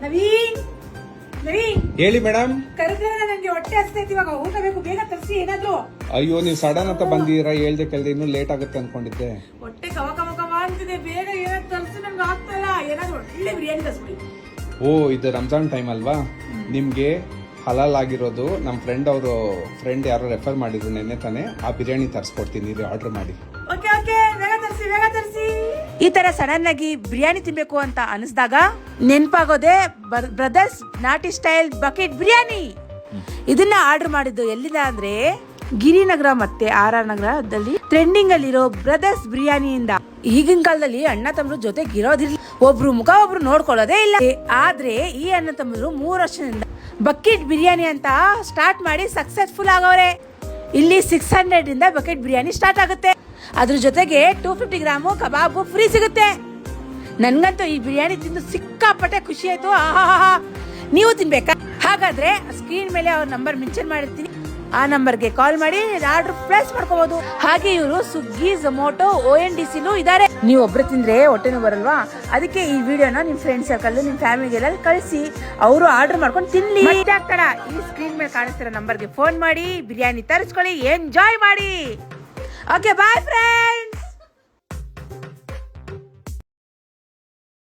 ನವೀನ್ ನವೀನ್ ಹೇಳಿ ಮೇಡಮ್. ಕರೆದ್ರೆ ನನಗೆ ಹೊಟ್ಟೆ ಹಸ್ತೈತಿ, ಇವಾಗ ಊಟ ಬೇಕು, ಬೇಗ ತರಿಸಿ ಏನಾದ್ರು. ಅಯ್ಯೋ ನೀವು ಸಡನ್ ಅಂತ ಬಂದಿರಾ, ಹೇಳ್ದೆ ಕೇಳ್ದೆ ಇನ್ನೂ ಲೇಟ್ ಆಗುತ್ತೆ ಅನ್ಕೊಂಡಿದ್ದೆ. ಹೊಟ್ಟೆ ಕವ ಕವ ಕವ ಅಂತಿದೆ, ಬೇಗ ಏನಾದ್ರು ತರಿಸಿ, ನನ್ಗೆ ಆಗ್ತಾ ಇಲ್ಲ. ಏನಾದ್ರು ಒಳ್ಳೆ ಬಿರಿಯಾನಿ ತರಿಸ್ಬಿಡಿ. ಓ ಇದು ರಂಜಾನ್ ಟೈಮ್ ಅಲ್ವಾ, ನಿಮ್ಗೆ ಹಲಾಲ್ ಆಗಿರೋದು ನಮ್ಮ ಫ್ರೆಂಡ್ ಯಾರೋ ರೆಫರ್ ಮಾಡಿದ್ರು ನೆನ್ನೆ ತಾನೆ, ಆ ಬಿರಿಯಾನಿ ತರಿಸ್ಕೊಡ್ತೀನಿ, ಆರ್ಡರ್ ಮಾಡಿ. ಓಕೆ ಓಕೆ, ಬೇಗ ತರಿಸಿ ಬೇಗ ತರಿಸಿ. ಈ ತರ ಸಡನ್ ಆಗಿ ಬಿರಿಯಾನಿ ತಿನ್ಬೇಕು ಅಂತ ಅನಿಸ್ದಾಗ ನೆನ್ಪಾಗೋದೆ ಬ್ರದರ್ಸ್ ನಾಟಿ ಸ್ಟೈಲ್ ಬಕೆಟ್ ಬಿರಿಯಾನಿ. ಇದನ್ನ ಆರ್ಡರ್ ಮಾಡಿದ್ದು ಎಲ್ಲಿಂದ ಅಂದ್ರೆ ಗಿರಿನಗರ ಮತ್ತೆ RR ನಗರದಲ್ಲಿ ಟ್ರೆಂಡಿಂಗ್ ಅಲ್ಲಿರೋ ಬ್ರದರ್ಸ್ ಬಿರಿಯಾನಿಯಿಂದ. ಈಗಿನ ಕಾಲದಲ್ಲಿ ಅಣ್ಣ ತಮ್ಮರು ಜೊತೆಗಿರೋದಿಲ್ಲ, ಒಬ್ರು ಮುಖ ಒಬ್ರು ನೋಡ್ಕೊಳ್ಳೋದೇ ಇಲ್ಲ. ಆದ್ರೆ ಈ ಅಣ್ಣ ತಮ್ಮರು 3 ವರ್ಷದಿಂದ ಬಕೆಟ್ ಬಿರಿಯಾನಿ ಅಂತ ಸ್ಟಾರ್ಟ್ ಮಾಡಿ ಸಕ್ಸಸ್ಫುಲ್ ಆಗವ್ರೆ. ಇಲ್ಲಿ 600 ಇಂದ ಬಕೆಟ್ ಬಿರಿಯಾನಿ ಸ್ಟಾರ್ಟ್ ಆಗುತ್ತೆ. ಅದ್ರ ಜೊತೆಗೆ 250 ಗ್ರಾಮು ಕಬಾಬು ಫ್ರೀ ಸಿಗುತ್ತೆ. ನನ್ಗಂತೂ ಈ ಬಿರಿಯಾನಿ ತಿಂದು ಸಿಕ್ಕಾಪಟ್ಟೆ ಖುಷಿ ಆಯ್ತು. ನೀವು ತಿನ್ಬೇಕಾ? ಹಾಗಾದ್ರೆ ಸ್ಕ್ರೀನ್ ಮೇಲೆ ಅವ್ರ ನಂಬರ್ ಮೆನ್ಷನ್ ಮಾಡಿರ್ತೀನಿ, ಆ ನಂಬರ್ಗೆ ಕಾಲ್ ಮಾಡಿ ಆರ್ಡರ್ ಪ್ಲೇಸ್ ಮಾಡ್ಕೋಬಹುದು. ಹಾಗೆ ಇವರು ಸ್ವಿಗ್ಗಿ, ಝೊಮ್ಯಾಟೊ, ONDC ಇದಾರೆ. ನೀವು ಒಬ್ರು ತಿಂದ್ರೆ ಹೊಟ್ಟೆನೂ ಬರಲ್ವಾ, ಅದಕ್ಕೆ ಈ ವಿಡಿಯೋನ ನಿಮ್ ಫ್ರೆಂಡ್ ಸರ್ಕಲ್, ನಿಮ್ ಫ್ಯಾಮಿಲಿಗೆಲ್ಲ ಕಳಿಸಿ, ಅವರು ಆರ್ಡರ್ ಮಾಡ್ಕೊಂಡು ತಿನ್ಲಿ. ಈ ಸ್ಕ್ರೀನ್ ಮೇಲೆ ಕಾಣಿಸ್ತಿರೋ ನಂಬರ್ಗೆ ಫೋನ್ ಮಾಡಿ ಬಿರಿಯಾನಿ ತರಿಸ್ಕೊಳ್ಳಿ, ಎಂಜಾಯ್ ಮಾಡಿ. Okay, bye friends.